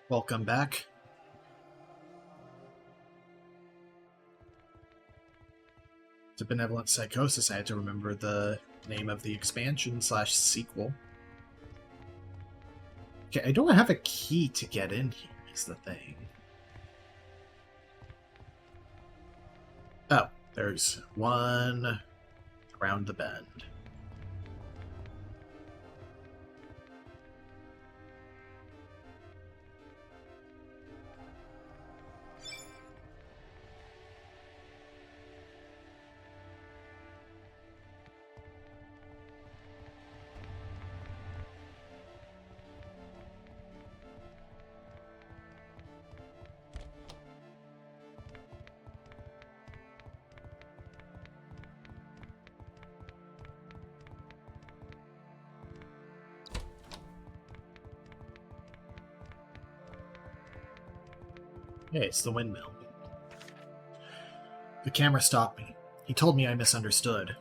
Welcome back. To Benevolent Psychosis, I had to remember the name of the expansion / sequel. Okay, I don't have a key to get in here, is the thing. Oh, there's one around the bend. Hey, it's the windmill. The camera stopped me. He told me I misunderstood,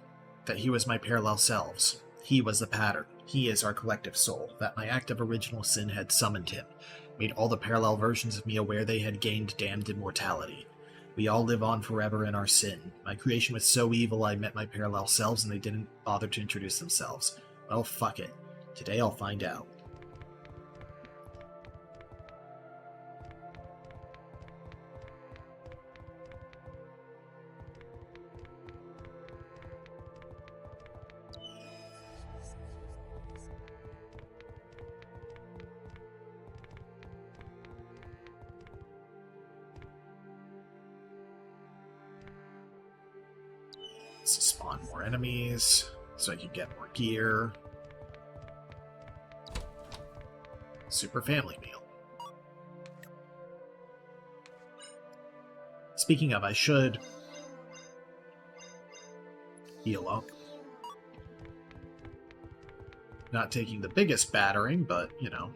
that he was my parallel selves. He was the pattern. He is our collective soul, that my act of original sin had summoned him, made all the parallel versions of me aware they had gained damned immortality. We all live on forever in our sin. My creation was so evil I met my parallel selves and they didn't bother to introduce themselves. Well, fuck it. Today I'll find out. To spawn more enemies, so I can get more gear. Super family meal. Speaking of, I should heal up. Not taking the biggest battering, but, you know.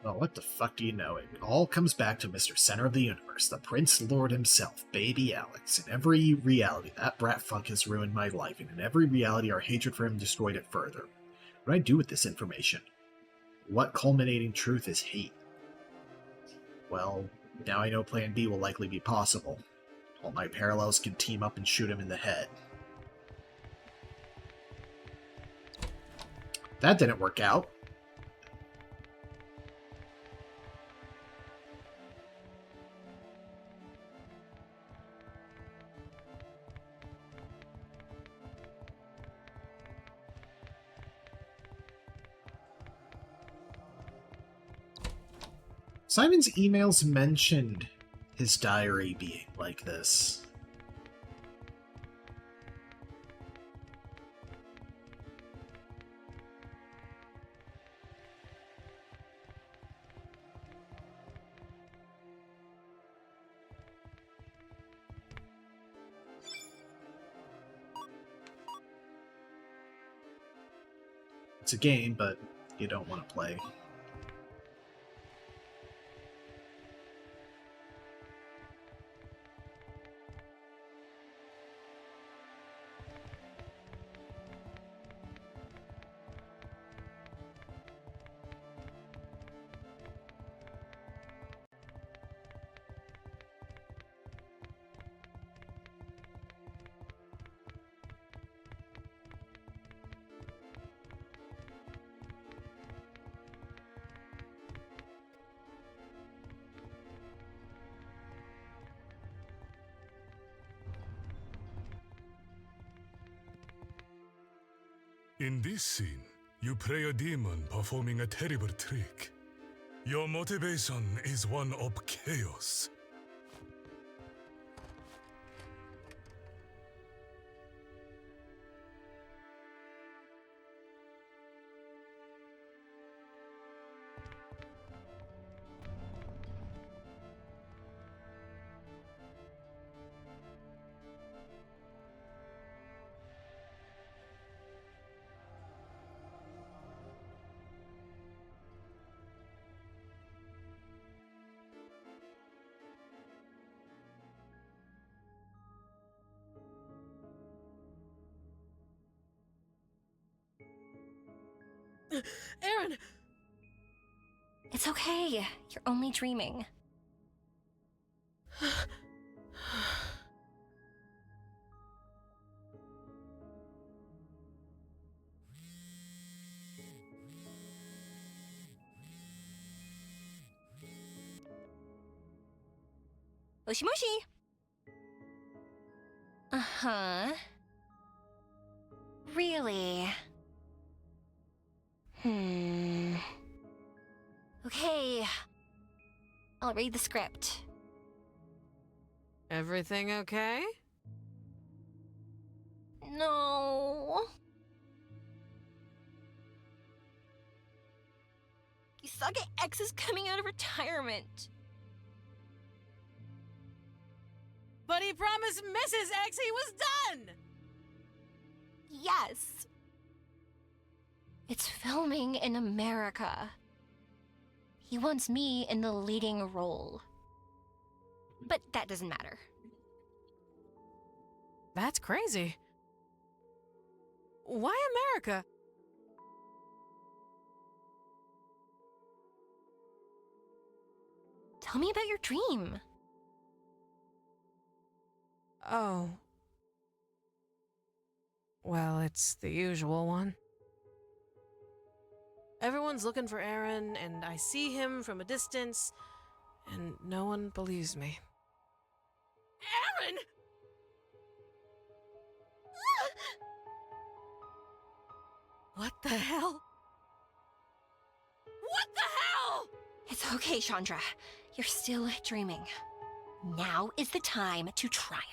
Well, what the fuck do you know? It all comes back to Mr. Center of the Universe, the Prince Lord himself, Baby Alex. In every reality, that brat fuck has ruined my life, and in every reality, our hatred for him destroyed it further. What do I do with this information? What culminating truth is hate? Well, now I know Plan B will likely be possible. All my parallels can team up and shoot him in the head. That didn't work out. Simon's emails mentioned his diary being like this. It's a game, but you don't want to play. In this scene, you play a demon performing a terrible trick. Your motivation is one of chaos. Aaron! It's okay. You're only dreaming. Moshi moshi! Uh-huh. Really? Okay. I'll read the script. Everything okay? No. Kisage X is coming out of retirement. But he promised Mrs. X he was done! Yes. It's filming in America. He wants me in the leading role. But that doesn't matter. That's crazy. Why America? Tell me about your dream. Oh. Well, it's the usual one. Everyone's looking for Aaron, and I see him from a distance, and no one believes me. Aaron! What the hell? What the hell? It's okay, Chandra. You're still dreaming. Now is the time to triumph.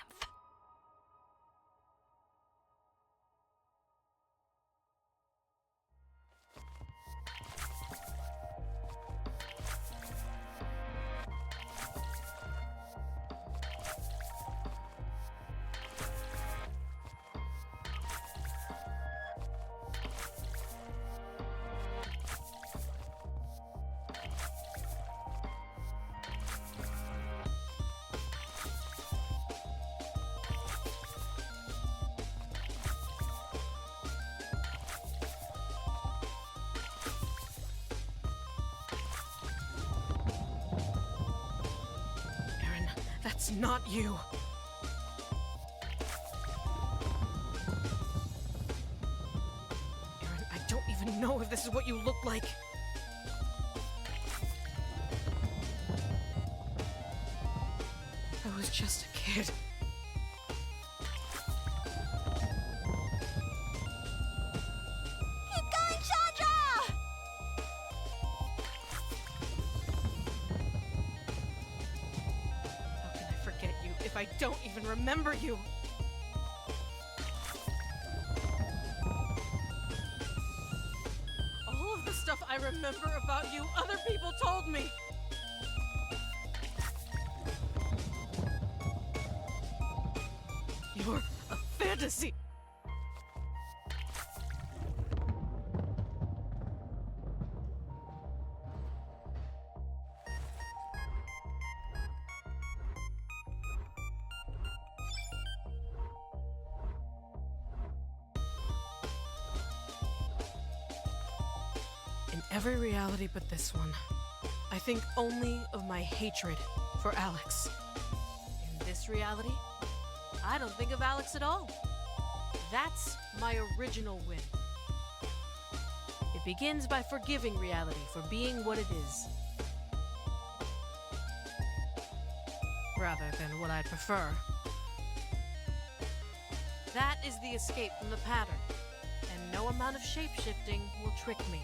That's not you. Aaron, I don't even know if this is what you look like. I was just a kid. Keep going, Chandra! How can I forget you if I don't even remember you? All of the stuff I remember about you, other people told me. You're a fantasy. In every reality but this one, I think only of my hatred for Alex. In this reality, I don't think of Alex at all. That's my original win. It begins by forgiving reality for being what it is, rather than what I prefer. That is the escape from the pattern, and no amount of shape-shifting will trick me.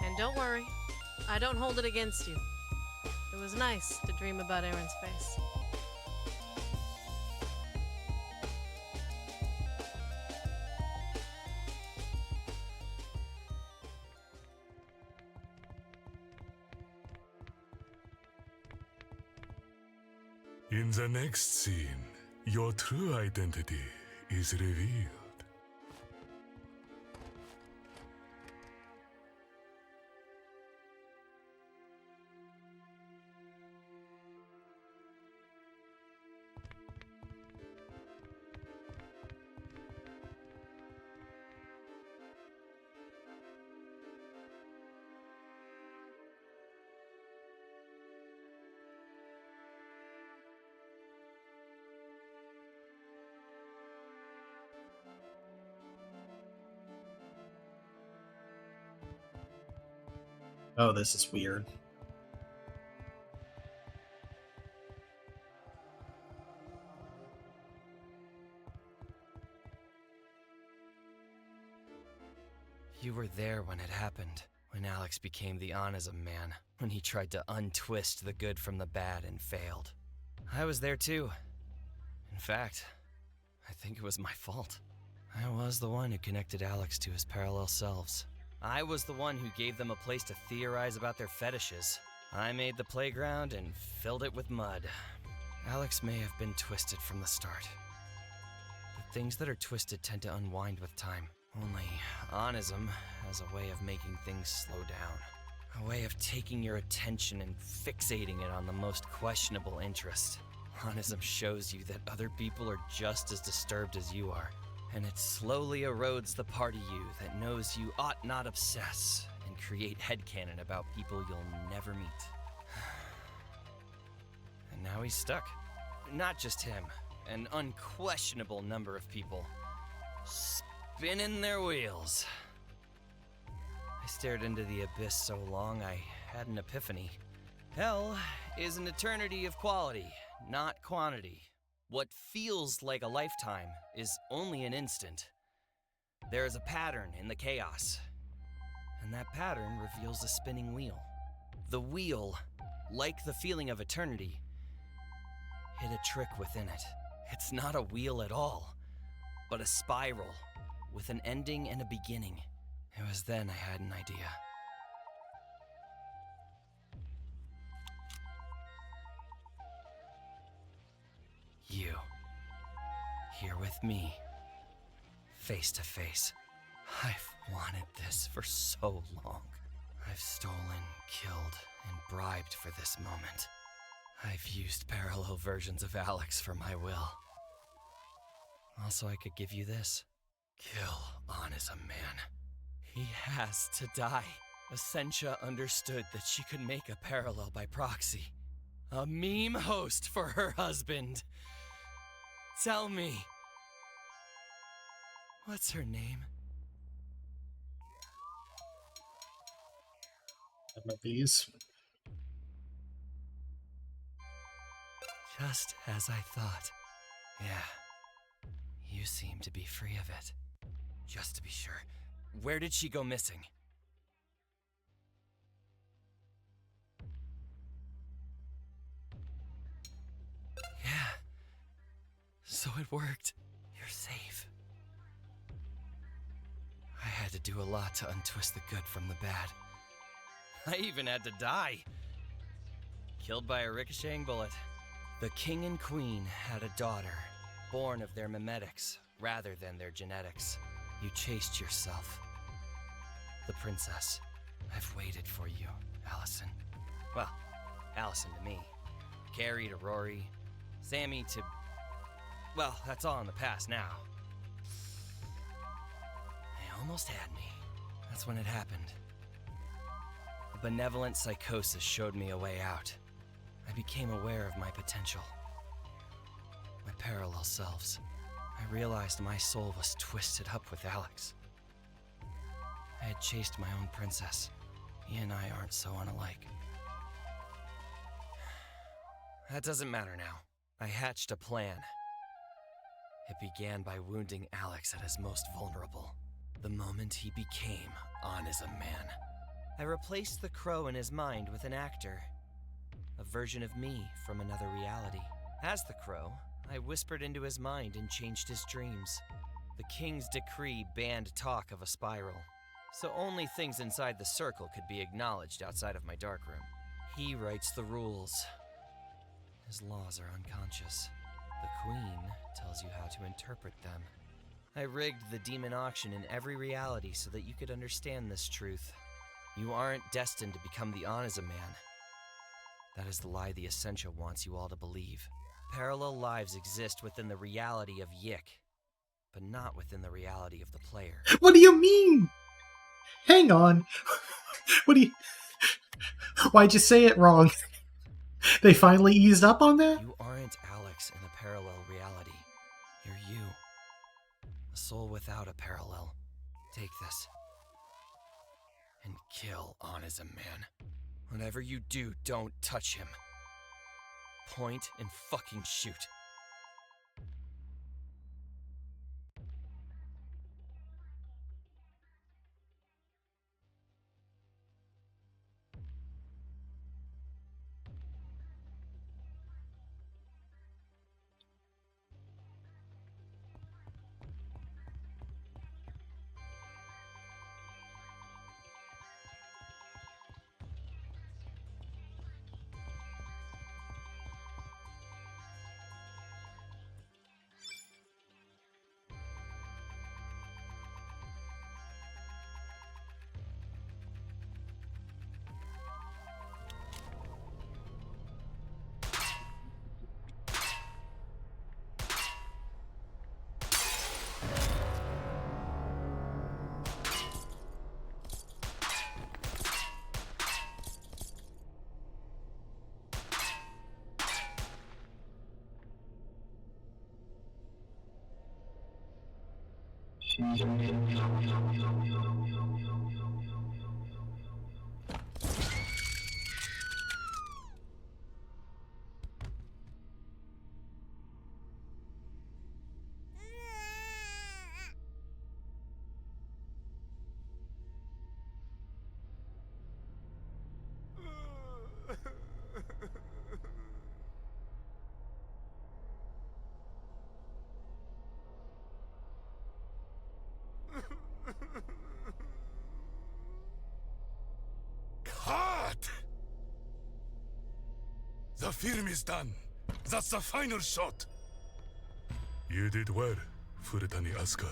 And don't worry, I don't hold it against you. It was nice to dream about Aaron's face. In the next scene, your true identity is revealed. Oh, this is weird. You were there when it happened, when Alex became the Onism Man, when he tried to untwist the good from the bad and failed. I was there too. In fact, I think it was my fault. I was the one who connected Alex to his parallel selves. I was the one who gave them a place to theorize about their fetishes. I made the playground and filled it with mud. Alex may have been twisted from the start. But things that are twisted tend to unwind with time. Only Onism has a way of making things slow down. A way of taking your attention and fixating it on the most questionable interest. Onism shows you that other people are just as disturbed as you are. And it slowly erodes the part of you that knows you ought not obsess and create headcanon about people you'll never meet. And now he's stuck. Not just him, an unquestionable number of people. Spinning their wheels. I stared into the abyss so long I had an epiphany. Hell is an eternity of quality, not quantity. What feels like a lifetime is only an instant. There is a pattern in the chaos, and that pattern reveals a spinning wheel. The wheel, like the feeling of eternity, hid a trick within it. It's not a wheel at all, but a spiral with an ending and a beginning. It was then I had an idea. You, here with me, face to face. I've wanted this for so long. I've stolen, killed, and bribed for this moment. I've used parallel versions of Alex for my will. Also, I could give you this. Kill Onism Man. He has to die. Essentia understood that she could make a parallel by proxy. A meme host for her husband. Tell me, what's her name? Some of these. Just as I thought. Yeah, you seem to be free of it. Just to be sure, where did she go missing? Yeah, so it worked. You're safe. I had to do a lot to untwist the good from the bad. I even had to die. Killed by a ricocheting bullet. The king and queen had a daughter, born of their mimetics rather than their genetics. You chased yourself. The princess. I've waited for you, Allison. Well, Allison to me. Carrie to Rory. Sammy to... well, that's all in the past now. They almost had me. That's when it happened. A benevolent psychosis showed me a way out. I became aware of my potential. My parallel selves. I realized my soul was twisted up with Alex. I had chased my own princess. He and I aren't so unalike. That doesn't matter now. I hatched a plan. It began by wounding Alex at his most vulnerable. The moment he became Onism Man. I replaced the crow in his mind with an actor. A version of me from another reality. As the crow, I whispered into his mind and changed his dreams. The king's decree banned talk of a spiral, so only things inside the circle could be acknowledged outside of my darkroom. He writes the rules. His laws are unconscious. The queen tells you how to interpret them. I rigged the demon auction in every reality so that you could understand this truth. You aren't destined to become the Onism Man. That is the lie the Essentia wants you all to believe. Parallel lives exist within the reality of YIIK, but not within the reality of the player. What do you mean? Hang on. What do you... Why'd you say it wrong? They finally eased up on that? You aren't Alex in a parallel reality. You're you. A soul without a parallel. Take this. and kill Oniza Man. Whatever you do, don't touch him. Point and fucking shoot. Cut! The film is done. That's the final shot. You did well, Furitani Asuka.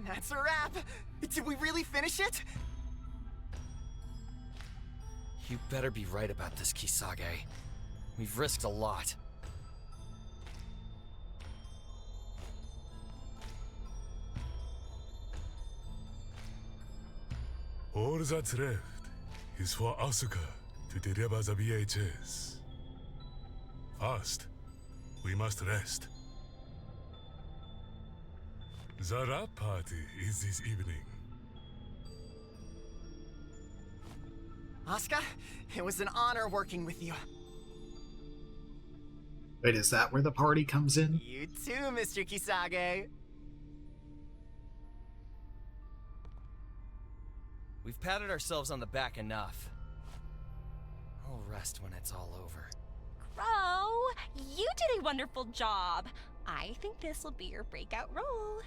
That's a wrap! Did we really finish it? You better be right about this, Kisage. We've risked a lot. All that's left is for Asuka to deliver the VHS. First, we must rest. The rap party is this evening. Asuka, it was an honor working with you. Wait, is that where the party comes in? You too, Mr. Kisage. We've patted ourselves on the back enough. I'll rest when it's all over. Crow, you did a wonderful job. I think this will be your breakout role.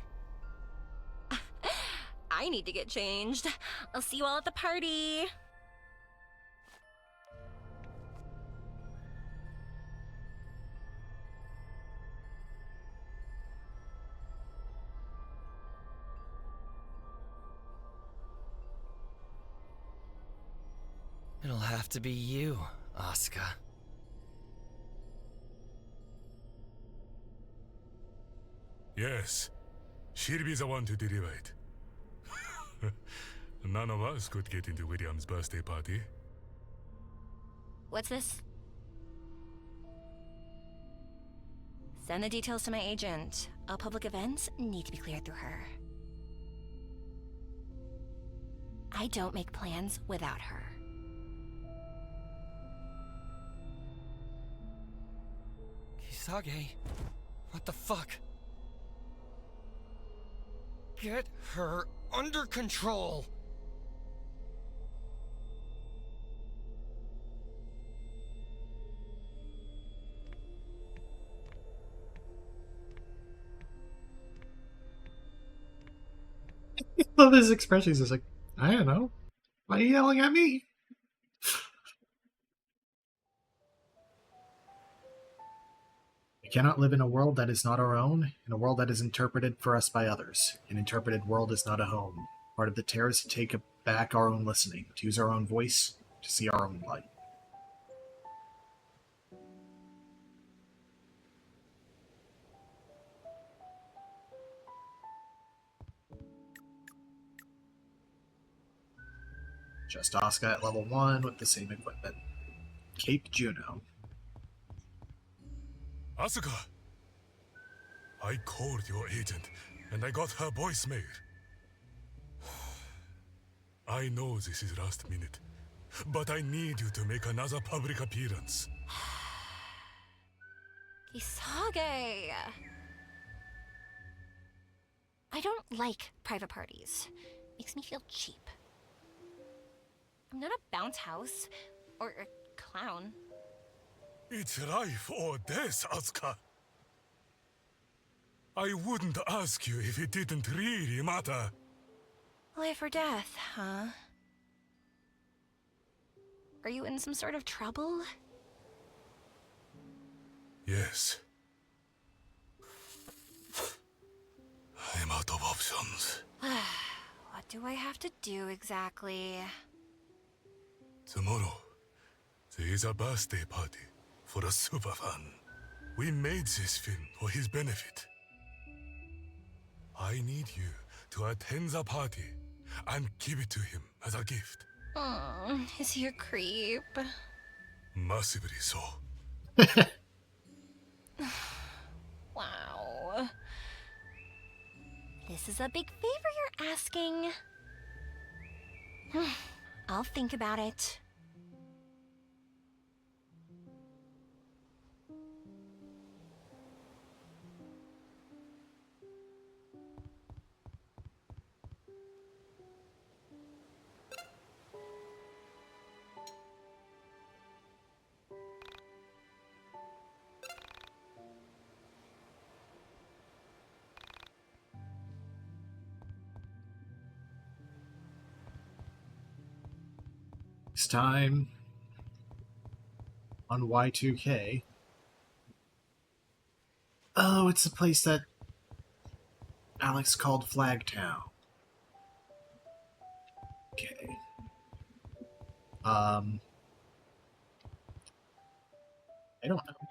I need to get changed. I'll see you all at the party. It'll have to be you, Asuka. Yes, she'll be the one to deliver it. None of us could get into William's birthday party. What's this? Send the details to my agent. All public events need to be cleared through her. I don't make plans without her. Kisage, what the fuck? Get her under control! I love his expression. He's just like, I don't know. Why are you yelling at me? We cannot live in a world that is not our own, in a world that is interpreted for us by others. An interpreted world is not a home. Part of the terror is to take back our own listening, to use our own voice, to see our own light. Just Asuka at level 1 with the same equipment. Cape Juno. Asuka! I called your agent, and I got her voicemail. I know this is last minute, but I need you to make another public appearance. Kisage! I don't like private parties. Makes me feel cheap. I'm not a bounce house or a clown. It's life or death, Asuka. I wouldn't ask you if it didn't really matter. Life or death, huh? Are you in some sort of trouble? Yes. I'm out of options. What do I have to do exactly? Tomorrow, there is a birthday party for a superfan. We made this film for his benefit. I need you to attend the party and give it to him as a gift. Is he a creep? Massively so. Wow. This is a big favor you're asking. I'll think about it. This time on Y2K. Oh, it's the place that Alex called Flagtown. Okay. I don't know.